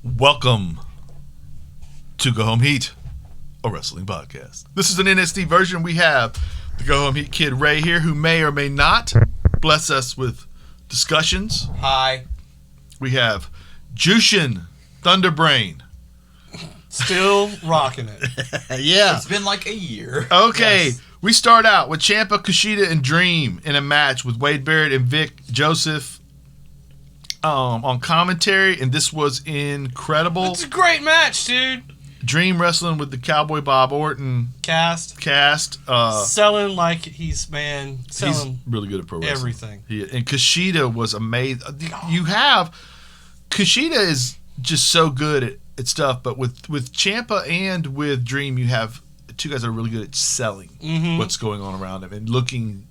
Welcome to Go Home Heat, a wrestling podcast. This is an NXT version. We have the Go Home Heat kid Ray here, who may or may not bless us with discussions. Hi. We have Jushin Thunderbrain. Still rocking it. Yeah. It's been like a year. Okay. Yes. We start out with Ciampa, Kushida, and Dream in a match with Wade Barrett and Vic Joseph on commentary, and this was incredible. It's a great match, dude. Dream wrestling with the Cowboy Bob Orton Cast. Selling like he's really good at pro wrestling. everything. And Kushida was amazing. Kushida is just so good at stuff, but with Ciampa and with Dream, you have two guys that are really good at selling what's going on around them and looking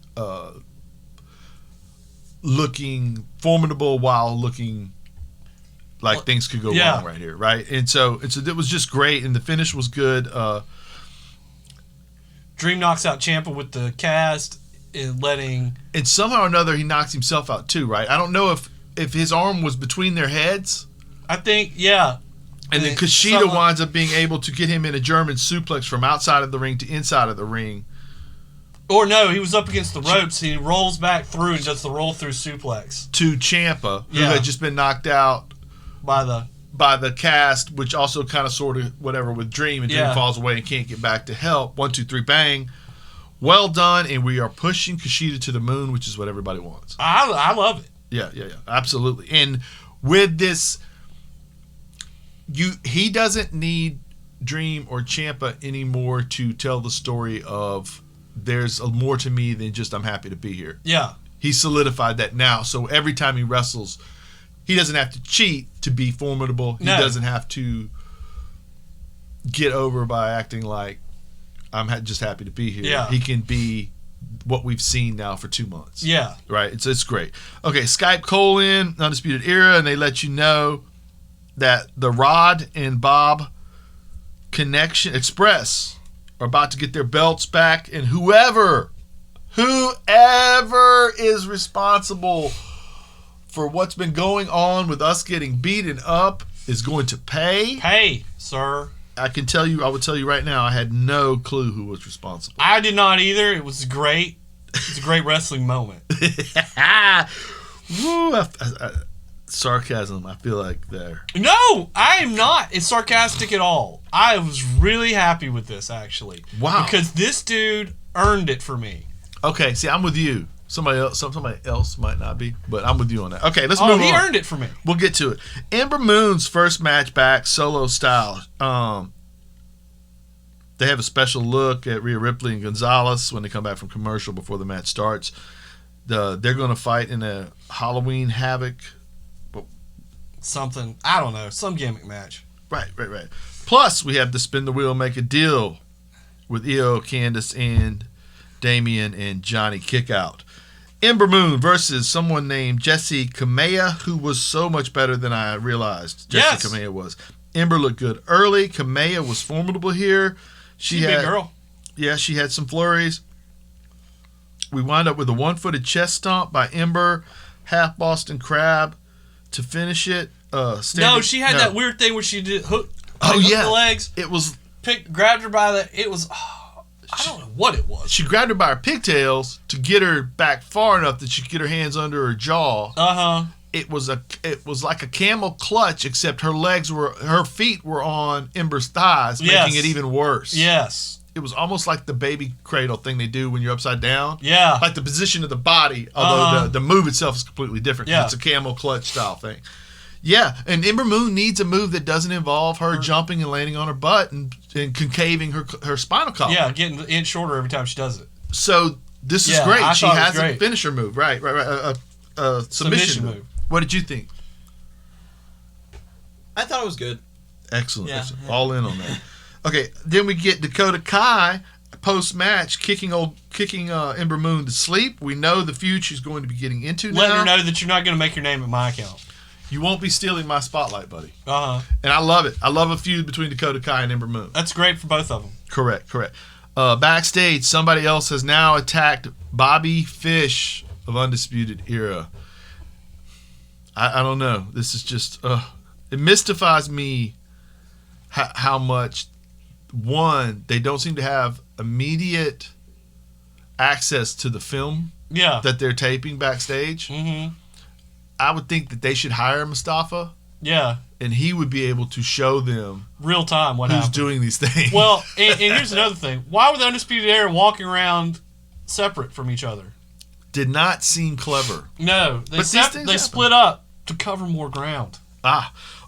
formidable while looking like things could go wrong right here, right? And so it was just great, and the finish was good. Dream knocks out Ciampa with the cast and somehow or another he knocks himself out too, right? I don't know if his arm was between their heads. I think, yeah. And then Kushida winds up being able to get him in a German suplex from outside of the ring to inside of the ring. Or no, he was up against the ropes. He rolls back through and does the roll through suplex to Ciampa, who had just been knocked out by the cast, which also kind of sort of whatever with Dream, and Dream falls away and can't get back to help. 1, 2, 3, bang. Well done, and we are pushing Kushida to the moon, which is what everybody wants. I love it. Yeah, absolutely. And with this, he doesn't need Dream or Ciampa anymore to tell the story of there's more to me than just I'm happy to be here. Yeah. He solidified that now. So every time he wrestles, he doesn't have to cheat to be formidable. He doesn't have to get over by acting like I'm just happy to be here. Yeah. He can be what we've seen now for 2 months. Yeah. Right? It's great. Okay, Skype Cole in, Undisputed Era, and they let you know that the Rod and Bob Connection Express are about to get their belts back, and whoever is responsible for what's been going on with us getting beaten up is going to pay. Hey, sir. I would tell you right now, I had no clue who was responsible. I did not either. It was great. It's a great wrestling moment. Woo, sarcasm, I feel like there. No, I am not. It's sarcastic at all. I was really happy with this, actually. Wow. Because this dude earned it for me. Okay, see, I'm with you. Somebody else might not be, but I'm with you on that. Okay, let's move on. He earned it for me. We'll get to it. Ember Moon's first match back, solo style. They have a special look at Rhea Ripley and Gonzalez when they come back from commercial before the match starts. They're going to fight in a Halloween Havoc. Something, I don't know, some gimmick match. Right. Plus, we have the Spin the Wheel, Make a Deal with Io, Candice, and Damian and Johnny Kickout. Ember Moon versus someone named Jessie Kamea, who was so much better than I realized Jessie Kamea was. Ember looked good early. Kamea was formidable here. She's a big girl. Yeah, she had some flurries. We wind up with a one-footed chest stomp by Ember, half Boston Crab to finish it. She had that weird thing where she did hook the legs. It was grabbed her by the. It was. I don't know what it was. She grabbed her by her pigtails to get her back far enough that she could get her hands under her jaw. It was like a camel clutch, except her feet were on Ember's thighs, making it even worse. Yes. It was almost like the baby cradle thing they do when you're upside down. Yeah. Like the position of the body, although the move itself is completely different. Yeah. It's a camel clutch style thing. Yeah, and Ember Moon needs a move that doesn't involve her jumping and landing on her butt and concaving her spinal column. Yeah, getting an inch shorter every time she does it. So this is great. She has a finisher move. Right. A submission move. What did you think? I thought it was good. Excellent. All in on that. Okay, then we get Dakota Kai post-match kicking Ember Moon to sleep. We know the feud she's going to be getting into now. Letting her know that you're not going to make your name at my account. You won't be stealing my spotlight, buddy. And I love it. I love a feud between Dakota Kai and Ember Moon. That's great for both of them. Correct. Backstage, somebody else has now attacked Bobby Fish of Undisputed Era. I don't know. This is just it mystifies me how much, one, they don't seem to have immediate access to the film Yeah. that they're taping backstage. Mm-hmm. I would think that they should hire Mustafa, Yeah. and he would be able to show them Real time. What who's happened? doing these things. Well, and here's another thing. Why were the Undisputed Era walking around separate from each other? did not seem clever. No, But these things happen. split up to cover more ground.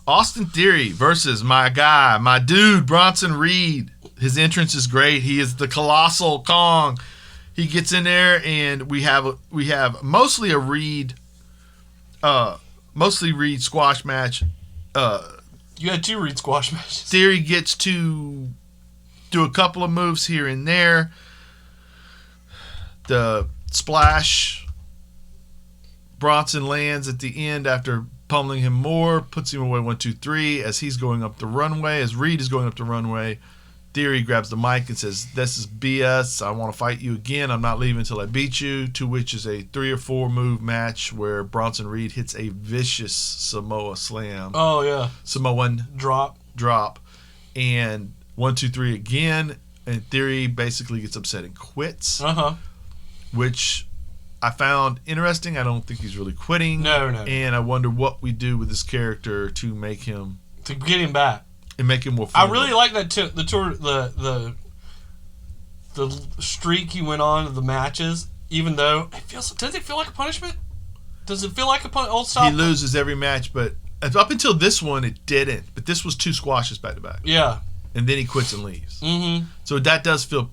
Austin Theory versus my guy, my dude, Bronson Reed. His entrance is great. He is the colossal Kong. He gets in there, and we have mostly a Reed squash match. You had 2 Reed squash matches. Theory gets to do a couple of moves here and there. The splash, Bronson lands at the end after pummeling him more, puts him away 1, 2, 3 as he's going up the runway. As Reed is going up the runway, Theory grabs the mic and says, "This is BS. I want to fight you again. I'm not leaving until I beat you." To which is a 3 or 4 move match where Bronson Reed hits a vicious Samoa slam. Oh, yeah. Samoan Drop. and 1, 2, 3 again, and Theory basically gets upset and quits, Uh-huh. which I found interesting. I don't think he's really quitting. No. And I wonder what we do with this character to make him To get him back. more I fun. really like that the tour the streak he went on of the matches, even though does it feel like a punishment? Does it feel like a punishment? He loses every match, but up until this one it didn't. But this was 2 squashes back to back. Yeah. And then he quits and leaves. Mm-hmm. So that does feel,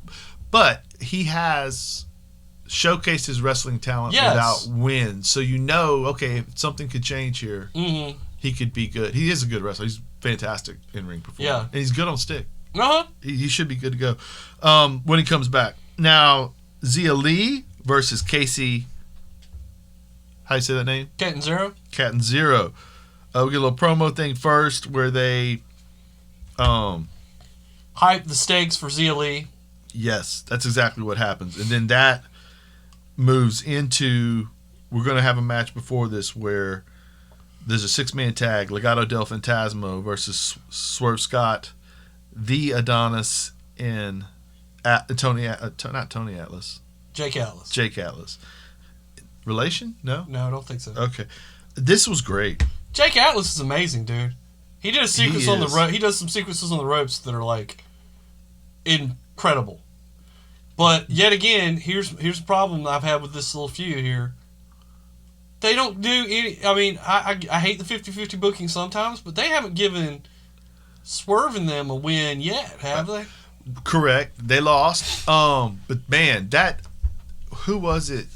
but he has showcased his wrestling talent Yes. without wins. So okay, if something could change here, Mm-hmm. he could be good. He is a good wrestler. He's fantastic in ring performer. Yeah. And he's good on stick. Uh-huh. He should be good to go when he comes back. Now, Zia Lee versus Casey. How you say that name? Cat and Zero. Cat and Zero. We get a little promo thing first where they, Hype the stakes for Zia Lee. yes, that's exactly what happens. And then that moves into, we're going to have a match before this where there's a 6-man tag, Legado del Fantasma versus Swerve Scott, the Adonis, and not Tony Atlas, Jake Atlas. Jake Atlas. Relation? No? No, I don't think so. Okay. This was great. Jake Atlas is amazing, dude. He did a sequence on the is. rope. He does some sequences on the ropes that are like incredible. But yet again, here's the problem I've had with this little feud here. They don't do any. I mean, I hate the 50-50 booking sometimes, but they haven't given Swerve and them a win yet, have they? Correct. They lost. But man, who was it?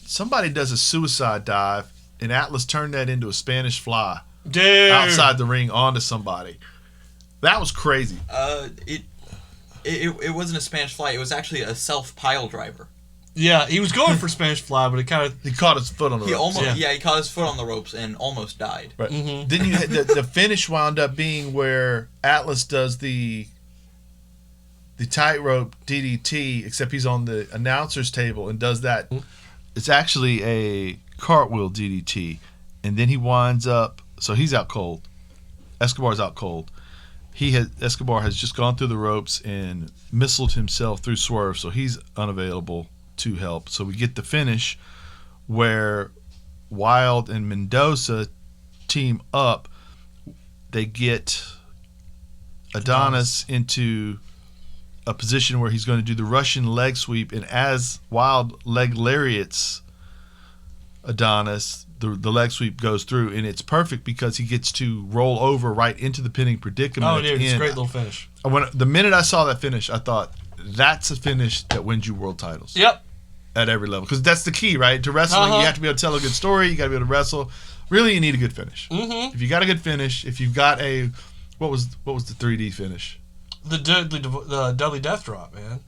Somebody does a suicide dive, and Atlas turned that into a Spanish fly Dude. outside the ring onto somebody. That was crazy. It wasn't a Spanish fly. It was actually a self pile driver. Yeah, he was going for Spanish fly, but it kind of. He caught his foot on the He ropes. almost Yeah. he caught his foot on the ropes and almost died. Right. Mhm. Then you had the finish wound up being where Atlas does the tightrope DDT, except he's on the announcer's table and does that. It's actually a cartwheel DDT, and then he winds up. So he's out cold. Escobar's out cold. Escobar has just gone through the ropes and missiled himself through Swerve, so he's unavailable to help. So we get the finish where Wild and Mendoza team up. They get Adonis into a position where he's going to do the Russian leg sweep, and as Wild leg lariats Adonis, the leg sweep goes through, and it's perfect because he gets to roll over right into the pinning predicament. Oh, at the dude, it's a end. great little finish. The minute I saw that finish, I thought, that's a finish that wins you world titles. Yep. At every level. Because that's the key, right? To wrestling, Uh-huh. you have to be able to tell a good story. You got to be able to wrestle. Really, you need a good finish. Mm-hmm. If you got a good finish, if you've got a... What was the 3D finish? The Dudley Death Drop, man.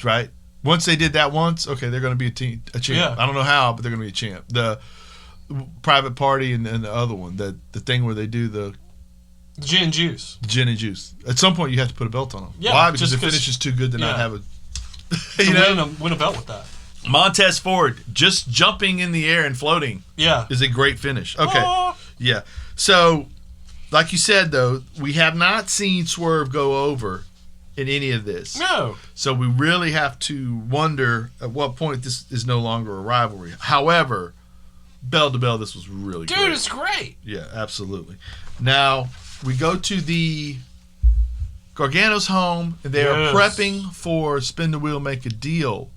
Right? Once they did that once, okay, they're going to be a champ. Yeah. I don't know how, but they're going to be a champ. The private party and the other one, the thing where they do the Gin and juice. gin and juice. At some point, you have to put a belt on them. Yeah, Why? Because just the 'cause- finish is too good to not yeah. have a... To you know? win a belt with that. Montez Ford just jumping in the air and floating Yeah. is a great finish. Okay. Oh. Yeah. So like you said, though, we have not seen Swerve go over in any of this. No. So we really have to wonder at what point this is no longer a rivalry. However, bell to bell, this was really Dude, great. it's great. Yeah, absolutely. Now, we go to the Gargano's home, and they are Yes. prepping for Spin the Wheel, Make a Deal.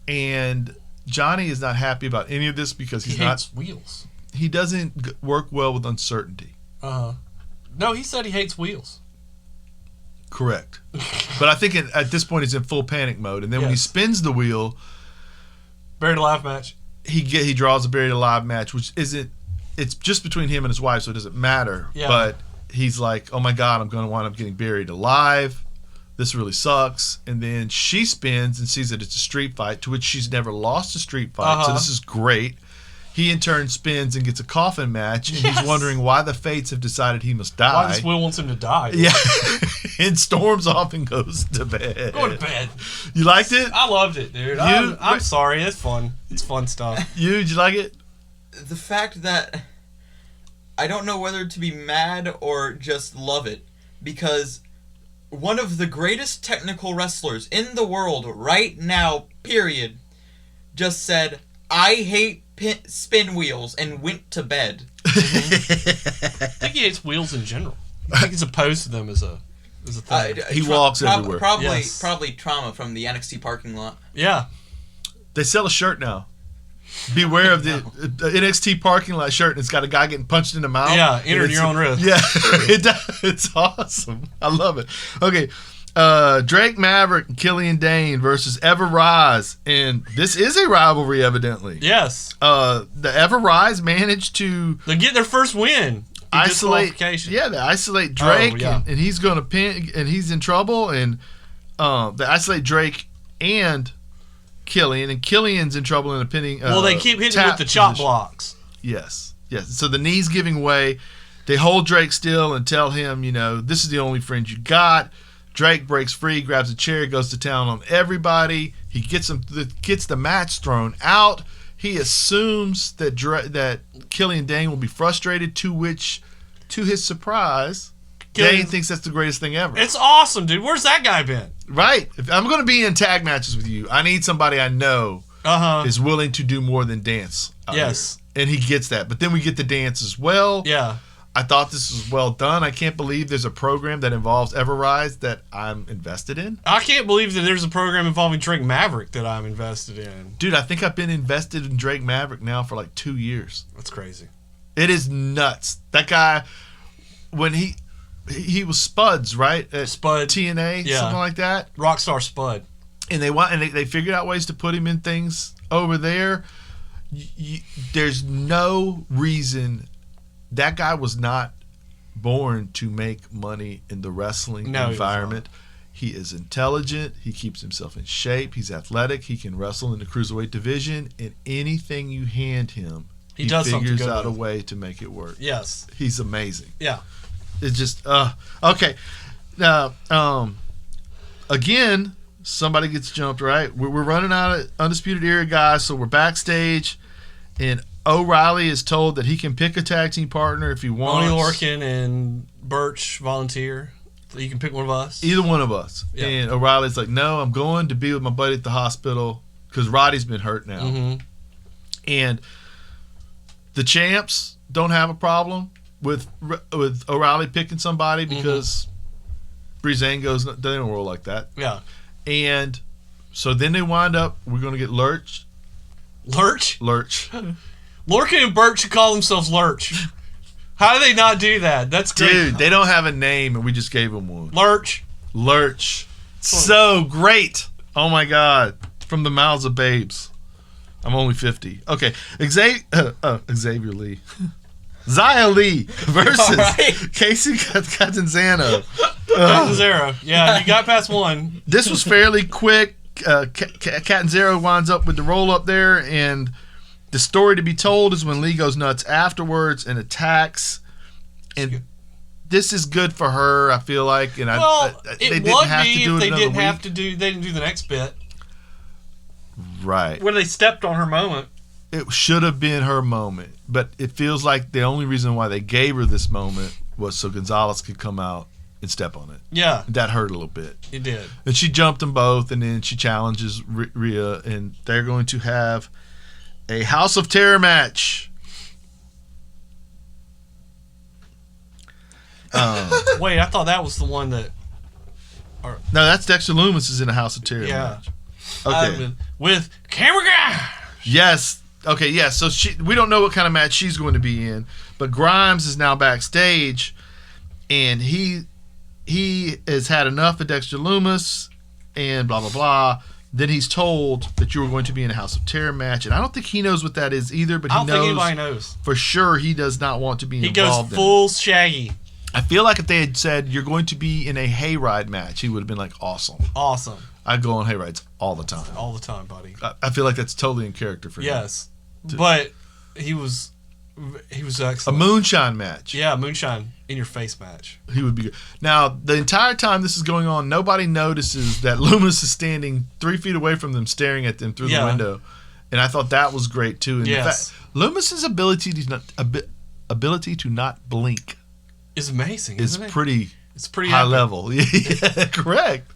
And Johnny is not happy about any of this because He hates wheels. he doesn't work well with uncertainty. No, he said he hates wheels. Correct. But I think at this point he's in full panic mode. And then when he Yes. spins the wheel, Buried alive match. he draws a buried alive match, which isn't. It's just between him and his wife, so it doesn't matter. Yeah. But he's like, "Oh my God, I'm going to wind up getting buried alive. This really sucks." And then she spins and sees that it's a street fight, to which she's never lost a street fight. So Uh-huh. this is great. He in turn spins and gets a coffin match, and Yes. he's wondering why the fates have decided he must die. Why does Will wants him to die? Yeah, and storms off and goes to bed. Go to bed. You liked it? I loved it, dude. I'm sorry. It's fun. It's fun stuff. Did you like it? The fact that I don't know whether to be mad or just love it, because one of the greatest technical wrestlers in the world right now, period, just said, "I hate spin wheels," and went to bed. I think he hates wheels in general. I think he's opposed to them as a thing. He walks everywhere. Yes. Probably trauma from the NXT parking lot. Yeah. They sell a shirt now. Beware of the NXT parking lot shirt, and it's got a guy getting punched in the mouth. Yeah, enter And your own risk. Yeah, it's awesome. I love it. Okay, Drake Maverick and Killian Dane versus Ever Rise, and this is a rivalry, evidently. Yes. The Ever Rise managed to They get their first win. isolate. Disqualification. Yeah, they isolate Drake, yeah. and he's going to pin, and he's in trouble, and they isolate Drake and Killian, and Killian's in trouble in a pinning. Well, they keep hitting with the chop blocks. Yes. So the knee's giving way. They hold Drake still and tell him, this is the only friend you got. Drake breaks free, grabs a chair, goes to town on everybody. He gets the match thrown out. He assumes that Killian Dane will be frustrated, to which, to his surprise, Dane thinks that's the greatest thing ever. It's awesome, dude. Where's that guy been? Right. If I'm going to be in tag matches with you, I need somebody I know is willing to do more than dance. Yes. Here. And he gets that. But then we get the dance as well. Yeah. I thought this was well done. I can't believe there's a program that involves Everrise that I'm invested in. I can't believe that there's a program involving Drake Maverick that I'm invested in. Dude, I think I've been invested in Drake Maverick now for like 2 years. That's crazy. It is nuts. That guy, when he was Spuds, right? At Spud. TNA, Yeah. something like that. Rockstar Spud. And they figured out ways to put him in things over there. There's no reason that guy was not born to make money in the wrestling environment. He is intelligent. He keeps himself in shape. He's athletic. He can wrestle in the cruiserweight division. And anything you hand him, He does something figures good out a with. way to make it work. Yes. He's amazing. Yeah. It's just okay. Now, again, somebody gets jumped. Right, we're running out of Undisputed Era guys, so we're backstage, and O'Reilly is told that he can pick a tag team partner if he wants. Oney Lorcan and Birch volunteer. So you can pick one of us. Either one of us. Yeah. And O'Reilly's like, no, I'm going to be with my buddy at the hospital because Roddy's been hurt now. Mm-hmm. And the champs don't have a problem with O'Reilly picking somebody because Breezango's they don't roll like that. Yeah. And so then they wind up, we're going to get Lurch. Lurch? Lurch. Lorcan and Birch should call themselves Lurch. How do they not do that? That's great. Dude, they don't have a name and we just gave them one. Lurch. Lurch. So great. Oh my God. From the mouths of babes. I'm only 50. Okay. Xavier Lee. Zia Lee versus Right. Casey Catanzaro. Zero. Yeah, you got past one. This was fairly quick. Catanzaro winds up with the roll up there, and the story to be told is when Lee goes nuts afterwards and attacks. And this is good for her, I feel like. And Well, they it didn't would have to be do if it they another didn't have week. to do. They didn't do the next bit Right. where they stepped on her moment. It should have been her moment, but it feels like the only reason why they gave her this moment was so Gonzalez could come out and step on it. Yeah, That hurt a little bit. it did. And she jumped them both, and then she challenges Rhea, and they're going to have a House of Terror match. Wait, I thought that was the one that. No, that's Dexter Loomis is in a House of Terror Yeah. match. Okay. With camera guy. Yes. Okay, yeah. So we don't know what kind of match she's going to be in, but Grimes is now backstage, and he has had enough of Dexter Loomis, and blah blah blah. Then he's told that you were going to be in a House of Terror match, and I don't think he knows what that is either. But I he don't think knows anybody knows. for sure he does not want to be He goes involved. full Shaggy. I feel like if they had said you're going to be in a hayride match, he would have been like, awesome. Awesome. I go on hayrides all the time. All the time, buddy. I feel like that's totally in character for him. Yes. But he was A excellent. moonshine match. Yeah, moonshine in your face match. He would be good. Now, the entire time this is going on, nobody notices that Loomis is standing 3 feet away from them, staring at them through the window. And I thought that was great, too. And Yes. the fact, Loomis's ability to not blink It's amazing, is isn't it? pretty It's pretty high epic. level. Yeah, correct.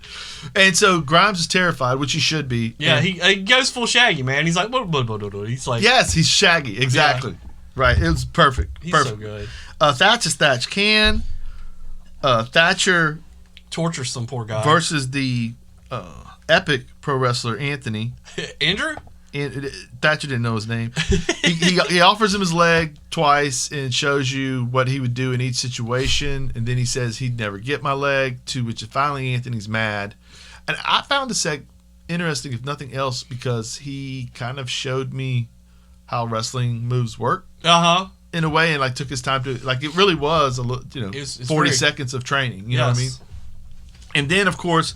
And so Grimes is terrified, which he should be. Yeah, And- he goes full Shaggy, man. He's like, blah, blah, blah, blah, blah. He's like, Yes, he's Shaggy. Exactly. Right. It was perfect. he's perfect. so good. Thatch is Thatch Can. Thatcher Torture some poor guy. versus the epic pro wrestler Anthony. Andrew? And Thatcher didn't know his name. he offers him his leg twice and shows you what he would do in each situation. And then he says he'd never get my leg, to which finally Anthony's mad. And I found this seg interesting, if nothing else, because he kind of showed me how wrestling moves work Uh-huh. in a way, and like took his time to, like, it really was It's 40 very- seconds of training. You know what I mean? Yes. And then, of course,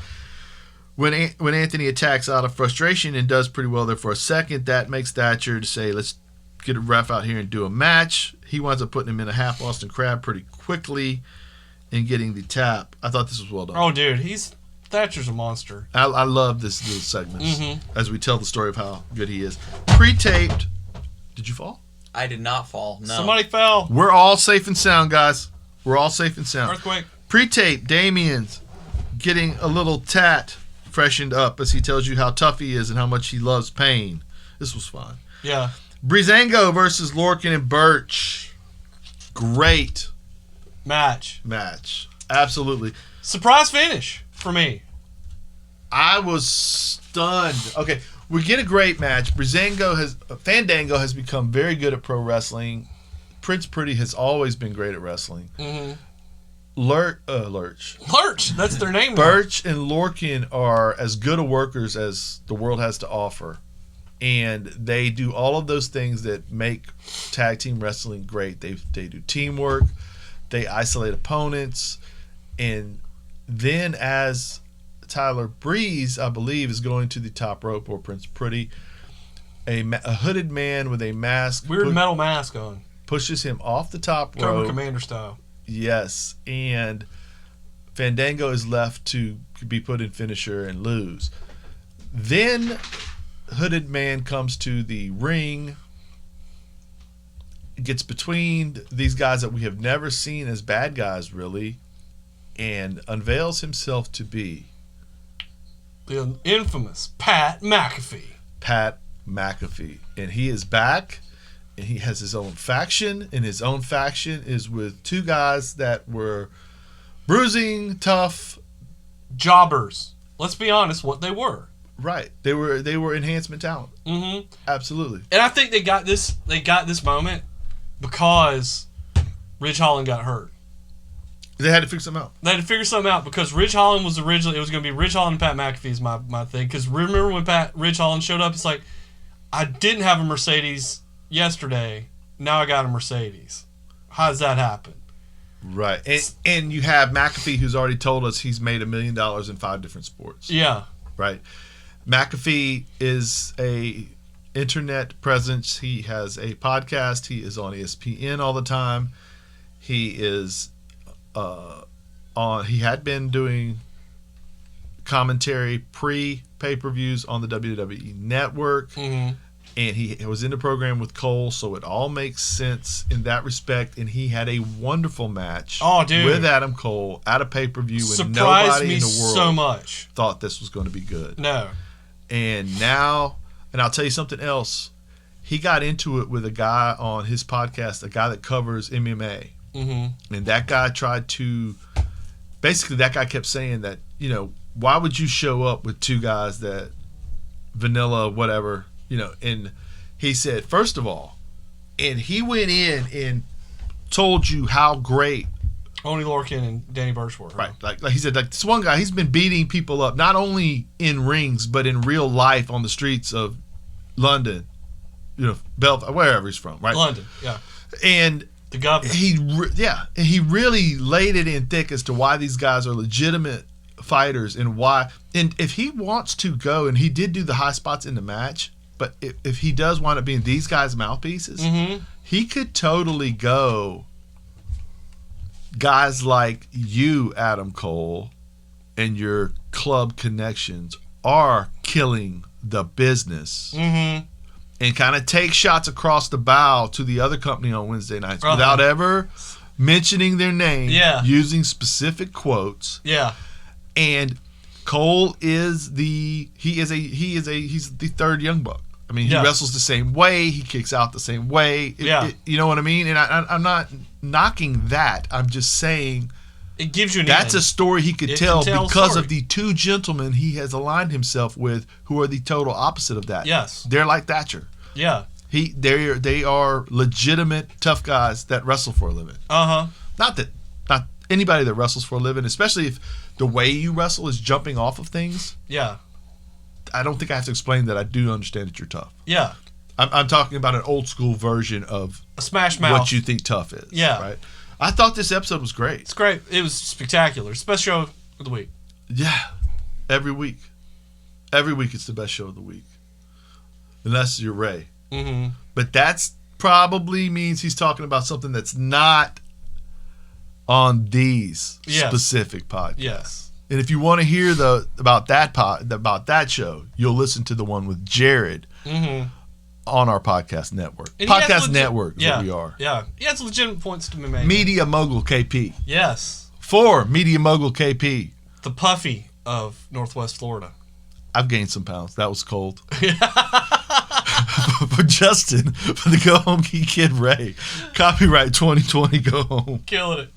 when Anthony attacks out of frustration and does pretty well there for a second, that makes Thatcher to say, let's get a ref out here and do a match. He winds up putting him in a half Boston Crab pretty quickly and getting the tap. I thought this was well done. Oh, dude, Thatcher's a monster. I love this little segments Mhm. as we tell the story of how good he is. Pre-taped. Did you fall? I did not fall. No. Somebody fell. We're all safe and sound, guys. We're all safe and sound. Earthquake. Pre-tape, Damien's getting a little tat freshened up as he tells you how tough he is and how much he loves pain. This was fun. Yeah. Breezango versus Lorcan and Birch. Great Match. match. Absolutely. Surprise finish for me. I was stunned. Okay, we get a great match. Fandango has become very good at pro wrestling. Prince Pretty has always been great at wrestling. Mm-hmm. Lurch. Lurch. That's their name. now. Birch and Lorcan are as good a workers as the world has to offer. And they do all of those things that make tag team wrestling great. They do teamwork. They isolate opponents. And then as Tyler Breeze, I believe, is going to the top rope, or Prince Pretty, a hooded man with a mask Weird metal mask on. pushes him off the top Cobra rope. Commander style. Yes, and Fandango is left to be put in finisher and lose. Then hooded man comes to the ring, gets between these guys that we have never seen as bad guys, really, and unveils himself to be The infamous Pat McAfee. Pat McAfee. And he is back, and he has his own faction, and his own faction is with two guys that were bruising, tough. Jobbers. Let's be honest, what they were. Right. They were enhancement talent. Mm-hmm. Absolutely. And I think they got this moment because Ridge Holland got hurt. They had to fix them out. They had to figure something out because Ridge Holland was originally, it was going to be Ridge Holland and Pat McAfee is my thing. Because remember when Ridge Holland showed up, it's like, I didn't have a Mercedes yesterday. Now I got a Mercedes. How does that happen? Right. And you have McAfee, who's already told us he's made $1 million in 5 different sports. Yeah. Right. McAfee is a internet presence. He has a podcast. He is on ESPN all the time. He is he had been doing commentary pre pay-per-views on the WWE Network. Mm-hmm. and he was in the program with Cole, so it all makes sense in that respect. And he had a wonderful match with Adam Cole at a pay-per-view when nobody in the world so much thought this was going to be good. No. And now, and I'll tell you something else. He got into it with a guy on his podcast, a guy that covers MMA. Mm-hmm. And that guy tried to, basically that guy kept saying that, you know, why would you show up with two guys that vanilla, whatever, you know, and he said, first of all, and he went in and told you how great Oney Lorcan and Danny Burch were. Right. Like he said, like this one guy, he's been beating people up, not only in rings, but in real life on the streets of London, you know, Belfast, wherever he's from, right? London, yeah. And the governor. He really laid it in thick as to why these guys are legitimate fighters and why. And if he wants to go, and he did do the high spots in the match, but if he does wind up being these guys' mouthpieces, Mm-hmm. he could totally go guys like you, Adam Cole, and your club connections are killing the business. Mm-hmm. And kind of take shots across the bow to the other company on Wednesday nights without ever mentioning their name, using specific quotes. Yeah. And Cole is he's the third Young Buck. I mean, he wrestles the same way, he kicks out the same way. You know what I mean? And I'm not knocking that. I'm just saying it gives you that's a story he could tell because of the two gentlemen he has aligned himself with, who are the total opposite of that. Yes, they're like Thatcher. Yeah, they are legitimate tough guys that wrestle for a living. Not anybody that wrestles for a living, especially if the way you wrestle is jumping off of things. Yeah, I don't think I have to explain that. I do understand that you're tough. Yeah, I'm talking about an old school version of a smash mouth. What you think tough is. Yeah, right. I thought this episode was great. It's great. It was spectacular. It's the best show of the week. Yeah, every week it's the best show of the week, unless you're Ray. Mm-hmm. But that's probably means he's talking about something that's not on these specific podcasts. Yes. And if you want to hear about that show, you'll listen to the one with Jared on our podcast network. And podcast network is what we are. Yeah. He has legitimate points to be made. Media Mogul KP. Yes. For Media Mogul KP. The Puffy of Northwest Florida. I've gained some pounds. That was cold. For Justin, for the Go Home Kid Ray. Copyright 2020 Go Home. Killing it.